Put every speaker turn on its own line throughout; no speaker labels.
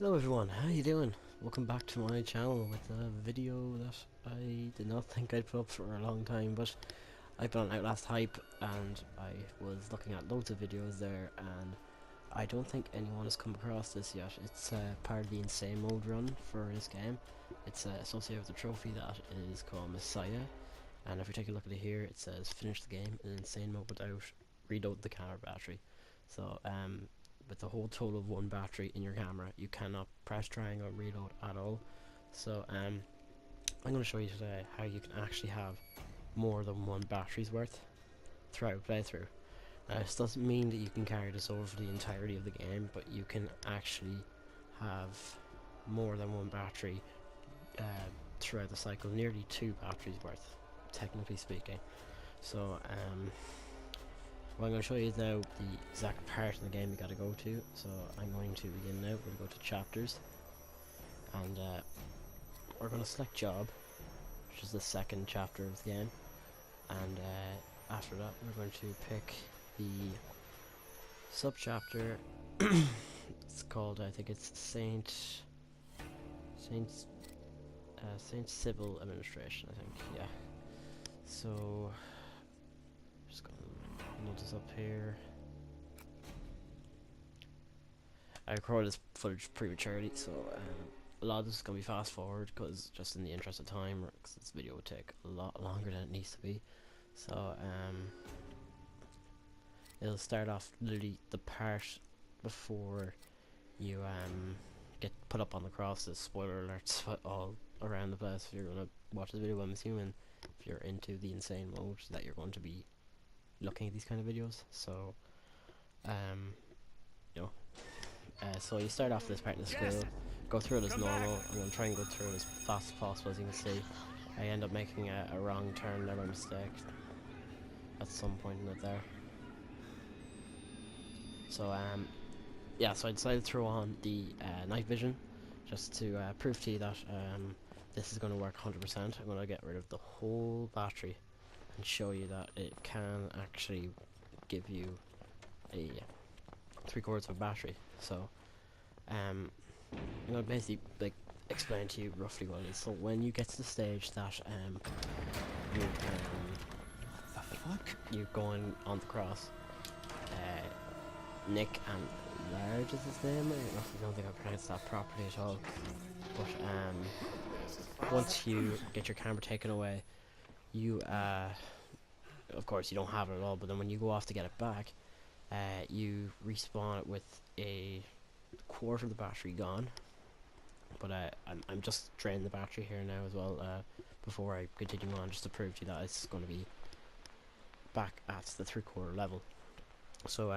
Hello everyone, how you doing? Welcome back to my channel with a video that I did not think I'd put up for a long time, but I've been on Outlast hype and I was looking at loads of videos there and I don't think anyone has come across this yet. It's part of the insane mode run for this game. It's associated with a trophy that is called Messiah, and if we take a look at it here, it says finish the game in insane mode without reload the camera battery. So with the whole total of one battery in your camera, you cannot press triangle or reload at all. So I'm going to show you today how you can actually have more than one battery's worth throughout playthrough. This doesn't mean that you can carry this over for the entirety of the game, but you can actually have more than one battery throughout the cycle, nearly two batteries worth, technically speaking. So what I'm going to show you is now the exact part of the game you got to go to. So I'm going to begin now. We're going to go to chapters, and we're going to select job, which is the second chapter of the game, and after that we're going to pick the sub-chapter. It's called, I think it's Saint Civil Administration, I think, yeah. So just gonna load this up here. I recorded this footage prematurely, so a lot of this is going to be fast forward, because just in the interest of time, because this video would take a lot longer than it needs to be. So it'll start off literally the part before you get put up on the crosses. Spoiler alerts all around the place if you're going to watch this video. I'm assuming if you're into the insane mode that you're going to be looking at these kind of videos. So so you start off this part of the school, go through it as normal. I'm going to try and go through it as fast as possible. As you can see, I end up making a wrong turn there by mistake at some point in it there. So yeah, so I decided to throw on the night vision just to prove to you that this is going to work 100%. I'm going to get rid of the whole battery and show you that it can actually give you a 3/4 of a battery. So I'm going to basically explain to you roughly what it is. So when you get to the stage that you're going on the cross, Nick and Large is his name. I don't think I pronounced that properly at all. But once you get your camera taken away, you of course you don't have it at all. But then when you go off to get it back, you respawn it with a quarter of the battery gone. But I'm just draining the battery here now as well, before I continue on, just to prove to you that it's going to be back at the 3/4 level. So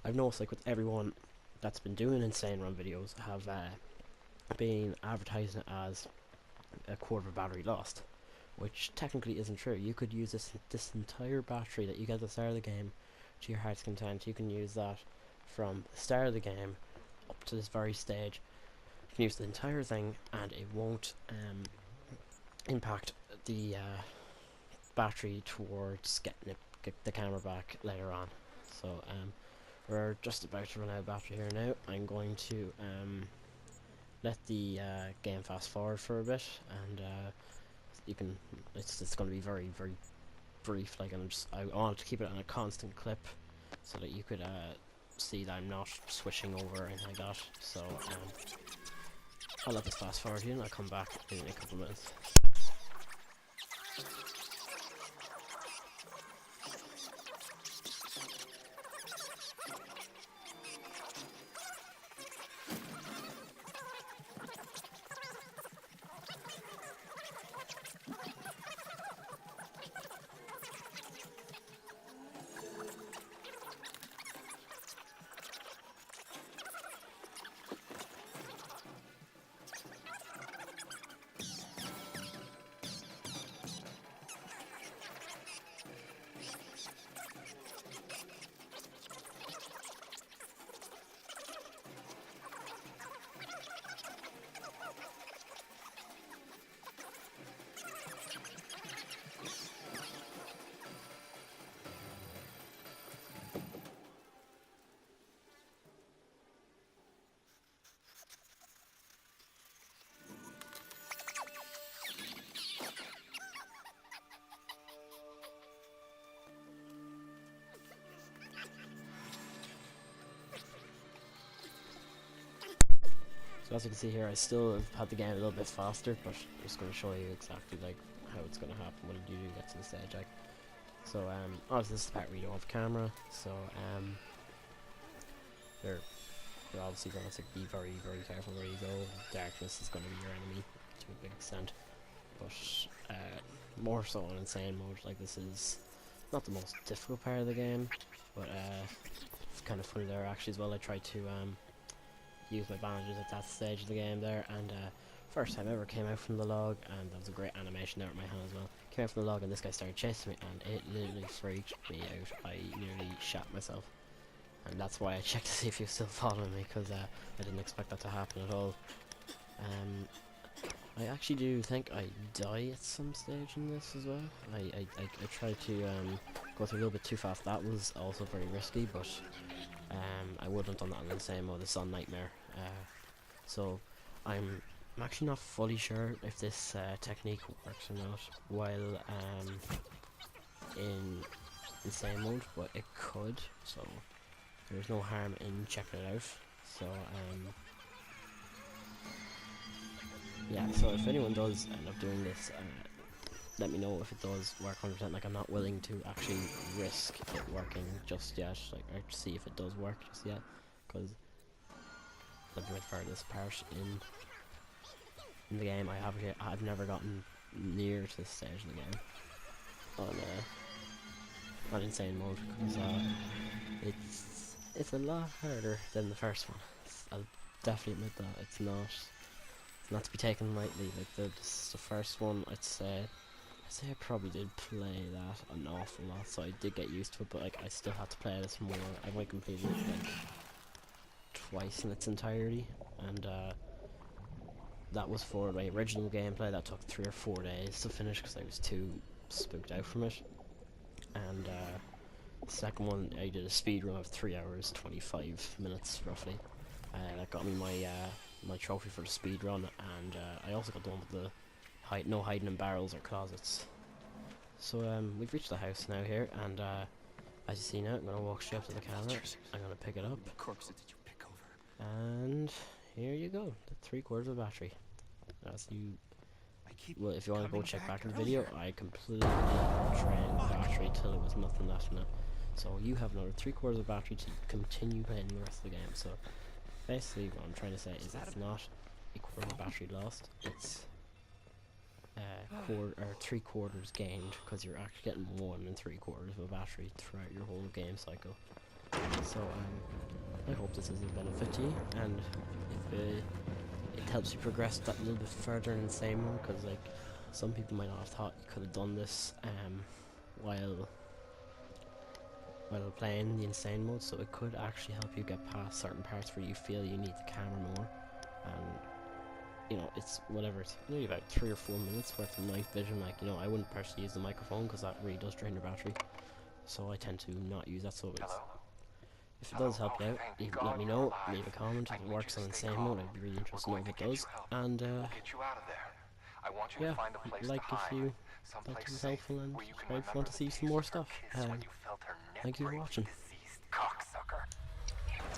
I've noticed, like, with everyone that's been doing insane run videos have been advertising it as a quarter of a battery lost, which technically isn't true. You could use this entire battery that you get at the start of the game to your heart's content. You can use that from the start of the game up to this very stage. You can use the entire thing and it won't impact the battery towards getting the camera back later on. So we're just about to run out of battery here now. I'm going to let the game fast forward for a bit, and you can. It's going to be very brief. Like, I wanted to keep it on a constant clip so that you could see that I'm not switching over or anything like that. So I'll let this fast forward here, and I'll come back in a couple of minutes. as you can see here, I still have had the game a little bit faster, but I'm just going to show you exactly like how it's going to happen when you do get to the stage. Like, so obviously this is the part where you don't have camera, so you're obviously going to be very, very careful where you go. Darkness is going to be your enemy to a big extent, but more so on insane mode. Like, this is not the most difficult part of the game, but it's kind of funny there actually as well. I tried to use my bandages at that stage of the game there, and first time ever came out from the log, and that was a great animation there with my hand as well. Came out from the log and this guy started chasing me, and it literally freaked me out. I nearly shat myself, and that's why I checked to see if he was still following me, because I didn't expect that to happen at all. I actually do think I die at some stage in this as well. I tried to go through a little bit too fast. That was also very risky, but I wouldn't have done that on the same mode. It's on Nightmare. So I'm actually not fully sure if this technique works or not while in insane mode, but it could. So there's no harm in checking it out. So yeah, so if anyone does end up doing this, let me know if it does work 100%. Like, I'm not willing to actually risk it working just yet, like, or see if it does work just yet, because I've went for this part in the game. I've never gotten near to this stage of the game on insane mode, because it's a lot harder than the first one. I'll definitely admit that. It's not to be taken lightly. Like, the first one, I'd say I probably did play that an awful lot, so I did get used to it, but like, I still had to play this more. I might complete it like twice in its entirety, and that was for my original gameplay. That took 3 or 4 days to finish because I was too spooked out from it. And the second one, I did a speed run of 3 hours 25 minutes roughly. That got me my trophy for the speed run, and I also got the one with the no hiding in barrels or closets. So we've reached the house now here, and as you see now, I'm gonna walk straight up to the camera. I'm gonna pick it up, and here you go, the 3/4 of a battery. As you, well, if you want to go check back in the video, I completely drained the battery till it was nothing left in it. So you have another 3/4 of a battery to continue playing the rest of the game. So basically what I'm trying to say is it's not a quarter of battery lost, it's 3/4 gained, because you're actually getting 1 3/4 of a battery throughout your whole game cycle. So I hope this is a benefit to you, and if it helps you progress that little bit further in insane mode, because like, some people might not have thought you could have done this while playing the insane mode, so it could actually help you get past certain parts where you feel you need the camera more. And you know, it's whatever, it's only about 3 or 4 minutes worth of night vision. Like, you know, I wouldn't personally use the microphone because that really does drain your battery, so I tend to not use that. So if it does help you out, let me know, leave a comment. If it works on insane mode, I'd be really interested to know if it does. And yeah, like if you thought it was helpful, and subscribe if you want to see some more stuff. Thank you for watching.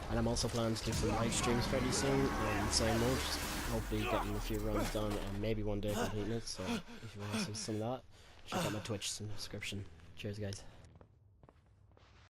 And I'm also planning to do some live streams fairly soon on insane mode, hopefully getting a few runs done, and maybe one day completing it. So if you want to see some of that, check out my Twitch in the description. Cheers guys.